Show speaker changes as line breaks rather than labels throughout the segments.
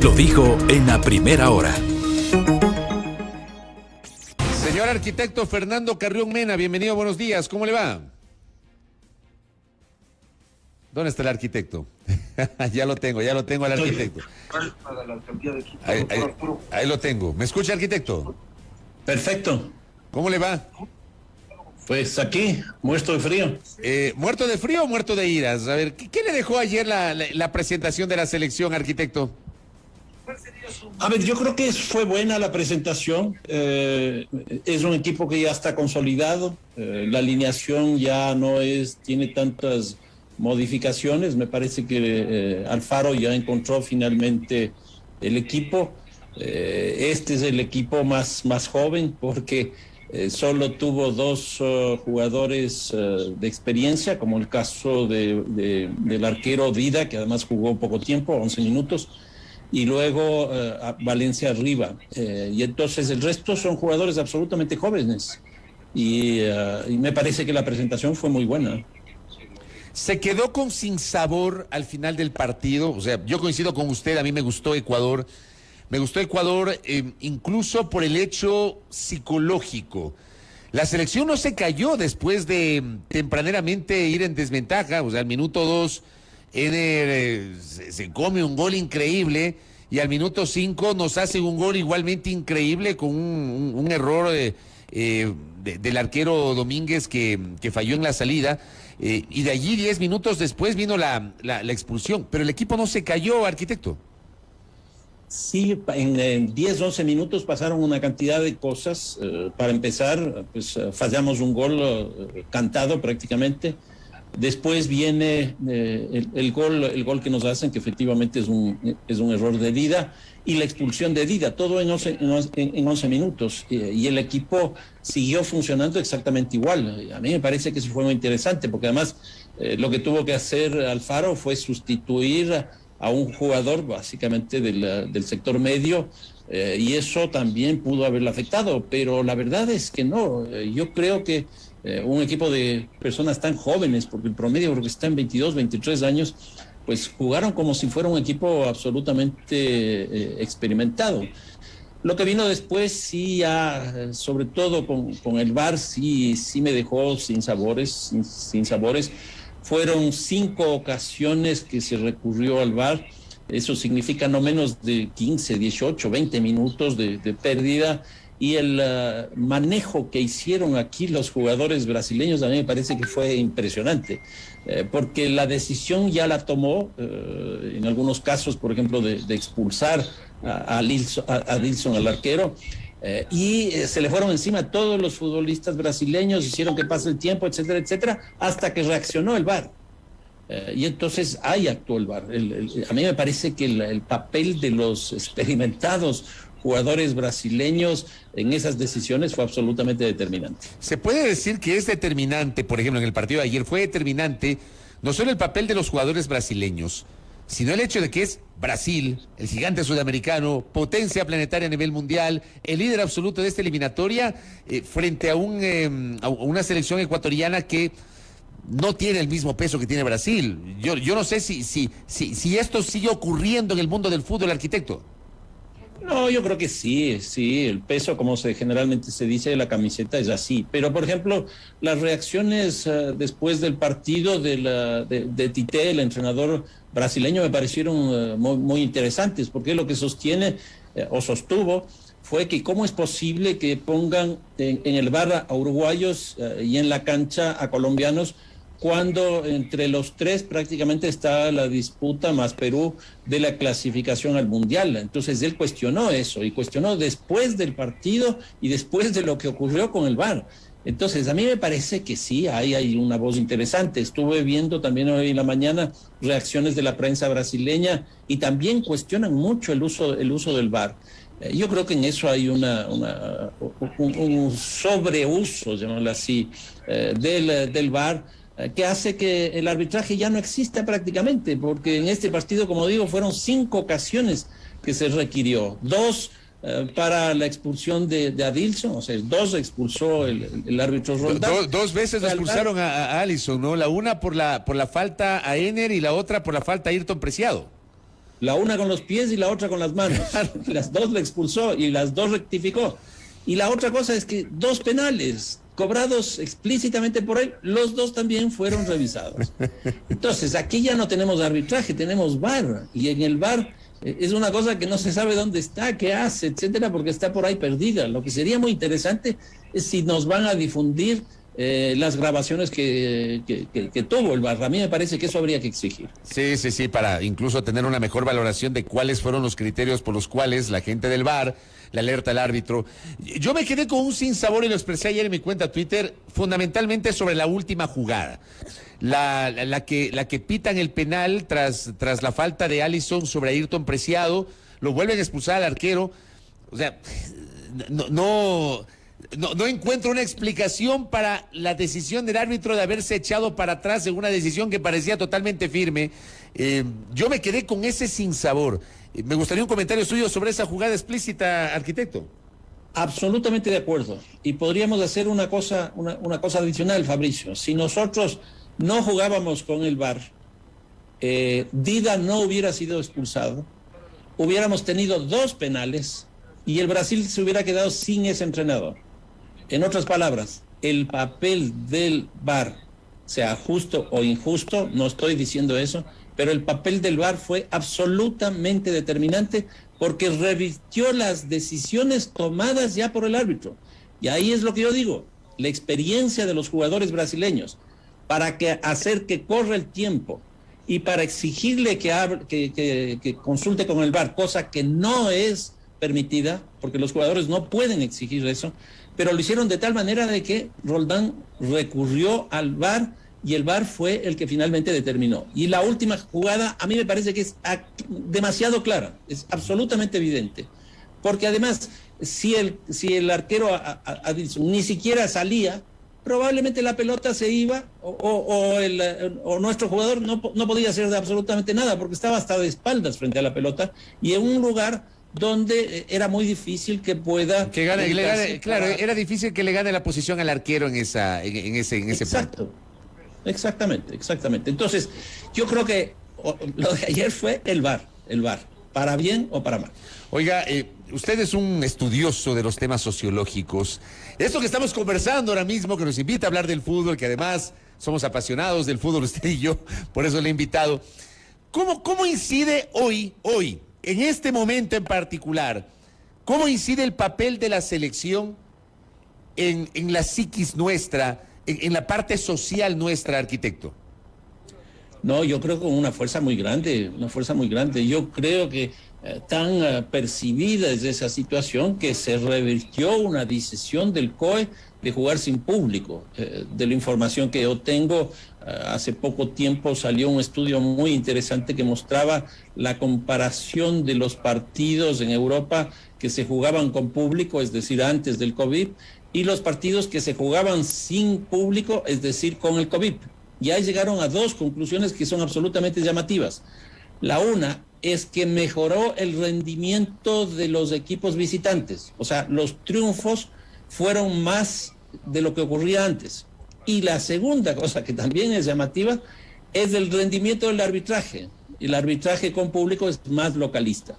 Lo dijo en la primera hora.
Señor arquitecto Fernando Carrión Mena, bienvenido, buenos días, ¿cómo le va? ¿Dónde está el arquitecto? Ya lo tengo al arquitecto. Ahí lo tengo. ¿Me escucha, arquitecto?
Perfecto.
¿Cómo le va?
Pues aquí, muerto de frío.
¿Muerto de frío o muerto de iras? A ver, ¿qué le dejó ayer la presentación de la selección, arquitecto?
A ver, yo creo que fue buena la presentación. Es un equipo que ya está consolidado. La alineación ya tiene tantas modificaciones. Me parece que Alfaro ya encontró finalmente el equipo. Este es el equipo más joven porque solo tuvo dos jugadores de experiencia, como el caso del arquero Dida, que además jugó poco tiempo, 11 minutos, y luego a Valencia arriba. Y entonces el resto son jugadores absolutamente jóvenes. Y me parece que la presentación fue muy buena.
Se quedó con sinsabor al final del partido. O sea, yo coincido con usted, a mí me gustó Ecuador. Me gustó Ecuador incluso por el hecho psicológico. La selección no se cayó después de tempraneramente ir en desventaja. O sea, al minuto 2, Eder se come un gol increíble y al minuto 5 nos hace un gol igualmente increíble con un error del arquero Domínguez que falló en la salida. Y de allí 10 minutos después vino la expulsión. Pero el equipo no se cayó, arquitecto.
Sí, en 10, 11 minutos pasaron una cantidad de cosas. Para empezar, pues fallamos un gol cantado prácticamente. Después viene el gol que nos hacen, que efectivamente es un error de Dida, y la expulsión de Dida, todo en 11 minutos. Y el equipo siguió funcionando exactamente igual. A mí me parece que eso fue muy interesante, porque además lo que tuvo que hacer Alfaro fue sustituir a un jugador básicamente del sector medio, y eso también pudo haberlo afectado, pero la verdad es que no. Yo creo que un equipo de personas tan jóvenes, porque el promedio creo que está en 22, 23 años, pues jugaron como si fuera un equipo absolutamente experimentado. Lo que vino después, sí, ya, sobre todo con el VAR, sí me dejó sin sabores. Fueron 5 ocasiones que se recurrió al VAR. Eso significa no menos de 15, 18, 20 minutos de pérdida. Y el manejo que hicieron aquí los jugadores brasileños a mí me parece que fue impresionante, porque la decisión ya la tomó, en algunos casos, por ejemplo, de expulsar a Dilson, al arquero, y se le fueron encima a todos los futbolistas brasileños, hicieron que pase el tiempo, etcétera, etcétera, hasta que reaccionó el VAR. Y entonces ahí actuó el VAR. A mí me parece que el papel de los experimentados jugadores brasileños en esas decisiones fue absolutamente determinante.
Se puede decir que es determinante, por ejemplo, en el partido de ayer fue determinante no solo el papel de los jugadores brasileños, sino el hecho de que es Brasil, el gigante sudamericano, potencia planetaria a nivel mundial, el líder absoluto de esta eliminatoria, frente a una selección ecuatoriana que no tiene el mismo peso que tiene Brasil. Yo no sé si esto sigue ocurriendo en el mundo del fútbol, arquitecto.
No, yo creo que sí, el peso, como generalmente se dice de la camiseta, es así. Pero, por ejemplo, las reacciones después del partido de Tite, el entrenador brasileño, me parecieron muy interesantes, porque lo que sostiene o sostuvo fue que cómo es posible que pongan en el VAR a uruguayos y en la cancha a colombianos, cuando entre los tres prácticamente está la disputa más Perú de la clasificación al Mundial. Entonces él cuestionó eso, y cuestionó después del partido y después de lo que ocurrió con el VAR. Entonces a mí me parece que sí, hay una voz interesante. Estuve viendo también hoy en la mañana reacciones de la prensa brasileña y también cuestionan mucho el uso del VAR. Yo creo que en eso hay un sobreuso, llamémoslo así, del VAR, que hace que el arbitraje ya no exista prácticamente, porque en este partido, como digo, fueron 5 ocasiones que se requirió. 2 para la expulsión de Adilson, o sea, 2 expulsó el árbitro Roldán.
Dos veces expulsaron a Alisson, ¿no? La una por la falta a Ener y la otra por la falta a Ayrton Preciado.
la una con los pies y la otra con las manos. Las dos le expulsó y las dos rectificó. Y la otra cosa es que 2 penales cobrados explícitamente por él, los 2 también fueron revisados. Entonces, aquí ya no tenemos arbitraje, tenemos VAR, y en el VAR es una cosa que no se sabe dónde está, qué hace, etcétera, porque está por ahí perdida. Lo que sería muy interesante es si nos van a difundir las grabaciones que tuvo el VAR. A mí me parece que eso habría que exigir.
Sí, para incluso tener una mejor valoración de cuáles fueron los criterios por los cuales la gente del VAR le alerta al árbitro. Yo me quedé con un sinsabor y lo expresé ayer en mi cuenta Twitter, fundamentalmente sobre la última jugada. La que pitan el penal tras la falta de Alisson sobre Ayrton Preciado, lo vuelven a expulsar al arquero. O sea, no encuentro una explicación para la decisión del árbitro de haberse echado para atrás en una decisión que parecía totalmente firme. Yo me quedé con ese sinsabor. Me gustaría un comentario suyo sobre esa jugada explícita, arquitecto.
Absolutamente de acuerdo. Y podríamos hacer una cosa adicional, Fabricio. Si nosotros no jugábamos con el VAR, Dida no hubiera sido expulsado, hubiéramos tenido 2 penales y el Brasil se hubiera quedado sin ese entrenador. En otras palabras, el papel del VAR, sea justo o injusto, no estoy diciendo eso, pero el papel del VAR fue absolutamente determinante porque revirtió las decisiones tomadas ya por el árbitro. Y ahí es lo que yo digo, la experiencia de los jugadores brasileños para hacer que corra el tiempo y para exigirle que consulte con el VAR, cosa que no es permitida, porque los jugadores no pueden exigir eso, pero lo hicieron de tal manera de que Roldán recurrió al VAR y el VAR fue el que finalmente determinó. Y la última jugada a mí me parece que es demasiado clara, es absolutamente evidente, porque además si el arquero ni siquiera salía, probablemente la pelota se iba o nuestro jugador no podía hacer absolutamente nada porque estaba hasta de espaldas frente a la pelota y en un lugar donde era muy difícil que pueda...
Claro, era difícil que le gane la posición al arquero en ese
Exacto. Punto. Exactamente. Entonces, yo creo que lo de ayer fue el VAR, para bien o para mal.
Oiga, usted es un estudioso de los temas sociológicos. Esto que estamos conversando ahora mismo, que nos invita a hablar del fútbol, que además somos apasionados del fútbol, usted y yo, por eso le he invitado. ¿Cómo incide hoy, en este momento en particular, cómo incide el papel de la selección en la psiquis nuestra, en la parte social nuestra, arquitecto?
No, yo creo que con una fuerza muy grande. Yo creo que tan percibida es esa situación que se revirtió una decisión del COE de jugar sin público. De la información que yo tengo, hace poco tiempo salió un estudio muy interesante que mostraba la comparación de los partidos en Europa que se jugaban con público, es decir, antes del COVID, y los partidos que se jugaban sin público, es decir, con el COVID. Y ahí llegaron a 2 conclusiones que son absolutamente llamativas. La una es que mejoró el rendimiento de los equipos visitantes, o sea, los triunfos fueron más de lo que ocurría antes. Y la segunda cosa que también es llamativa es el rendimiento del arbitraje. El arbitraje con público es más localista.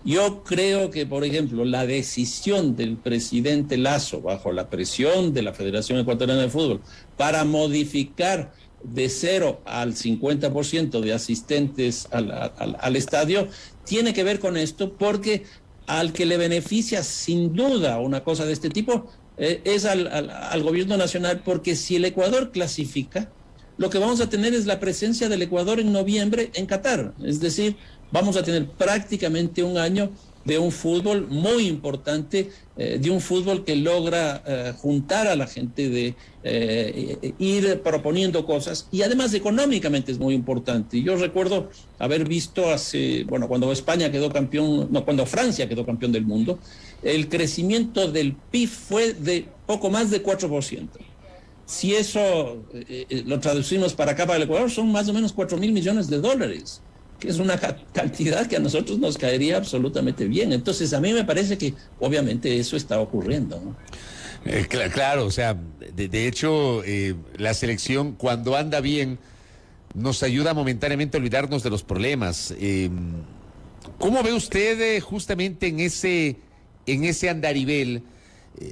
Yo creo que, por ejemplo, la decisión del presidente Lasso, bajo la presión de la Federación Ecuatoriana de Fútbol, para modificar de 0 al 50% de asistentes al estadio, tiene que ver con esto, porque al que le beneficia sin duda una cosa de este tipo es al gobierno nacional, porque si el Ecuador clasifica, lo que vamos a tener es la presencia del Ecuador en noviembre en Qatar, es decir, vamos a tener prácticamente un año de un fútbol muy importante, de un fútbol que logra juntar a la gente, de ir proponiendo cosas, y además económicamente es muy importante. Yo recuerdo haber visto cuando España quedó campeón, cuando Francia quedó campeón del mundo, el crecimiento del PIB fue de poco más de 4%. Si eso lo traducimos para acá, para el Ecuador, son más o menos 4.000 millones de dólares, que es una cantidad que a nosotros nos caería absolutamente bien. Entonces, a mí me parece que obviamente eso está ocurriendo, ¿no?
Claro, o sea, de hecho, la selección cuando anda bien nos ayuda momentáneamente a olvidarnos de los problemas. ¿Cómo ve usted justamente en ese andarivel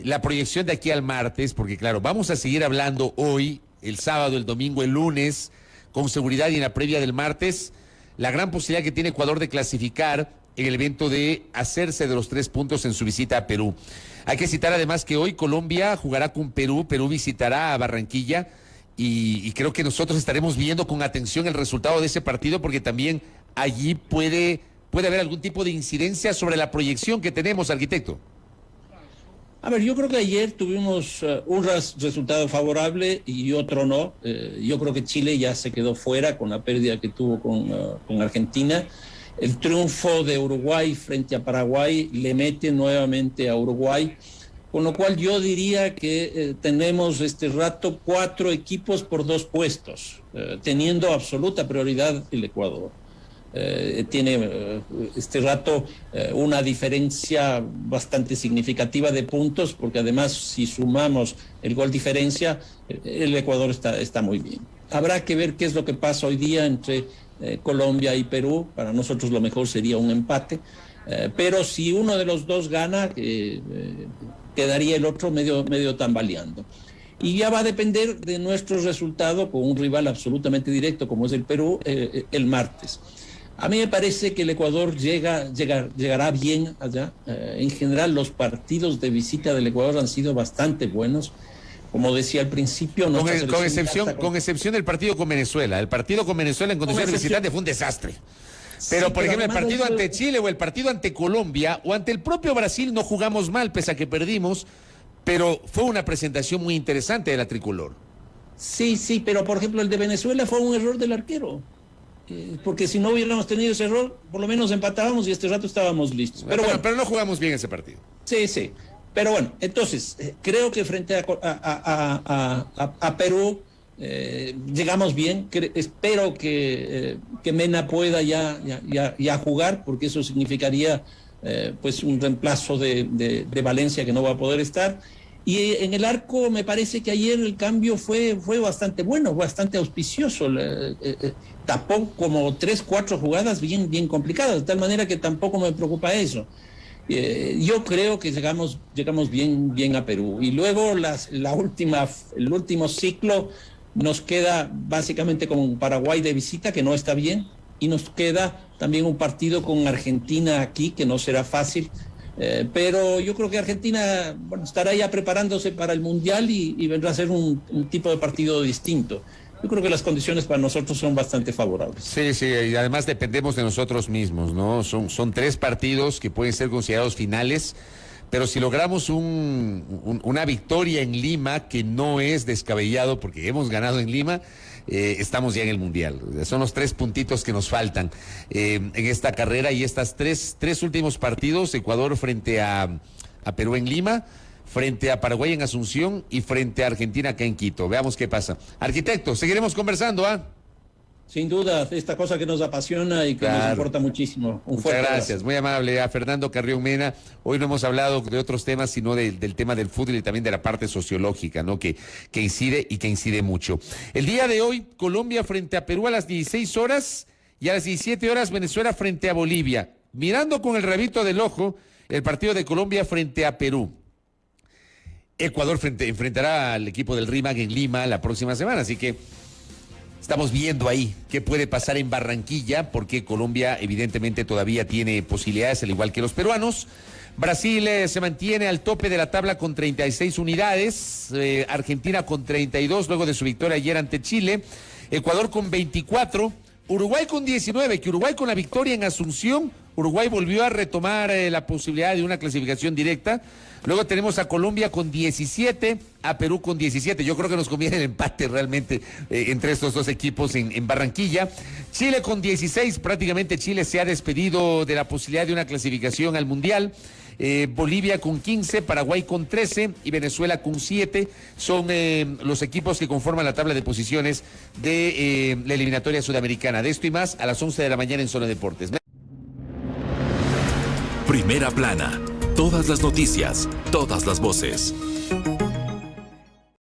la proyección de aquí al martes? Porque claro, vamos a seguir hablando hoy, el sábado, el domingo, el lunes, con seguridad, y en la previa del martes, la gran posibilidad que tiene Ecuador de clasificar en el evento de hacerse de los 3 puntos en su visita a Perú. Hay que citar además que hoy Colombia jugará con Perú, Perú visitará a Barranquilla, y creo que nosotros estaremos viendo con atención el resultado de ese partido, porque también allí puede haber algún tipo de incidencia sobre la proyección que tenemos, arquitecto.
A ver, yo creo que ayer tuvimos un resultado favorable y otro no. Yo creo que Chile ya se quedó fuera con la pérdida que tuvo con Argentina. El triunfo de Uruguay frente a Paraguay le mete nuevamente a Uruguay, con lo cual yo diría que tenemos este rato 4 equipos por 2 puestos, teniendo absoluta prioridad el Ecuador. Tiene este rato una diferencia bastante significativa de puntos, porque además si sumamos el gol diferencia, el Ecuador está muy bien. Habrá que ver qué es lo que pasa hoy día entre Colombia y Perú. Para nosotros lo mejor sería un empate, pero si uno de los dos gana, quedaría el otro medio tambaleando. Y ya va a depender de nuestro resultado con un rival absolutamente directo como es el Perú el martes. A mí me parece que el Ecuador llegará bien allá. En general, los partidos de visita del Ecuador han sido bastante buenos. Como decía al principio...
Con excepción del partido con Venezuela. El partido con Venezuela en condiciones de visitante fue un desastre. Pero, sí, por ejemplo, el partido ante Chile o el partido ante Colombia o ante el propio Brasil no jugamos mal, pese a que perdimos, pero fue una presentación muy interesante de la tricolor.
Sí, pero por ejemplo el de Venezuela fue un error del arquero. Porque si no hubiéramos tenido ese error, por lo menos empatábamos y este rato estábamos listos.
Pero no jugamos bien ese partido.
Sí. Pero bueno, entonces, creo que frente a Perú llegamos bien. Espero que Mena pueda ya jugar, porque eso significaría pues un reemplazo de Valencia, que no va a poder estar. Y en el arco me parece que ayer el cambio fue bastante bueno, bastante auspicioso. Tapó como 3-4 jugadas bien complicadas, de tal manera que tampoco me preocupa eso. Yo creo que llegamos bien a Perú. Y luego el último ciclo nos queda básicamente con Paraguay de visita, que no está bien, y nos queda también un partido con Argentina aquí, que no será fácil. Pero yo creo que Argentina estará ya preparándose para el Mundial y vendrá a ser un tipo de partido distinto. Yo creo que las condiciones para nosotros son bastante favorables.
Sí, y además dependemos de nosotros mismos, ¿no? Son 3 partidos que pueden ser considerados finales, pero si logramos una victoria en Lima, que no es descabellado porque hemos ganado en Lima, estamos ya en el Mundial. Son los 3 puntitos que nos faltan en esta carrera, y estas tres últimos partidos: Ecuador frente a Perú en Lima, frente a Paraguay en Asunción y frente a Argentina acá en Quito. Veamos qué pasa. Arquitecto, seguiremos conversando, ¿ah?
Sin duda, esta cosa que nos apasiona y que nos importa muchísimo.
Muchas gracias, muy amable a Fernando Carrión Mena. Hoy no hemos hablado de otros temas, sino del tema del fútbol y también de la parte sociológica, ¿no? Que incide mucho. El día de hoy, Colombia frente a Perú a las 16 horas y a las 17 horas Venezuela frente a Bolivia. Mirando con el rabito del ojo el partido de Colombia frente a Perú. Ecuador enfrentará al equipo del RIMAG en Lima la próxima semana, así que estamos viendo ahí qué puede pasar en Barranquilla, porque Colombia evidentemente todavía tiene posibilidades, al igual que los peruanos. Brasil se mantiene al tope de la tabla con 36 unidades, Argentina con 32 luego de su victoria ayer ante Chile, Ecuador con 24, Uruguay con 19, que Uruguay con la victoria en Asunción, Uruguay volvió a retomar la posibilidad de una clasificación directa. Luego tenemos a Colombia con 17, a Perú con 17. Yo creo que nos conviene el empate realmente entre estos 2 equipos en Barranquilla. Chile con 16, prácticamente Chile se ha despedido de la posibilidad de una clasificación al Mundial. Bolivia con 15, Paraguay con 13 y Venezuela con 7. Son los equipos que conforman la tabla de posiciones de la eliminatoria sudamericana. De esto y más a las 11 de la mañana en Zona Deportes.
Primera plana. Todas las noticias, todas las voces.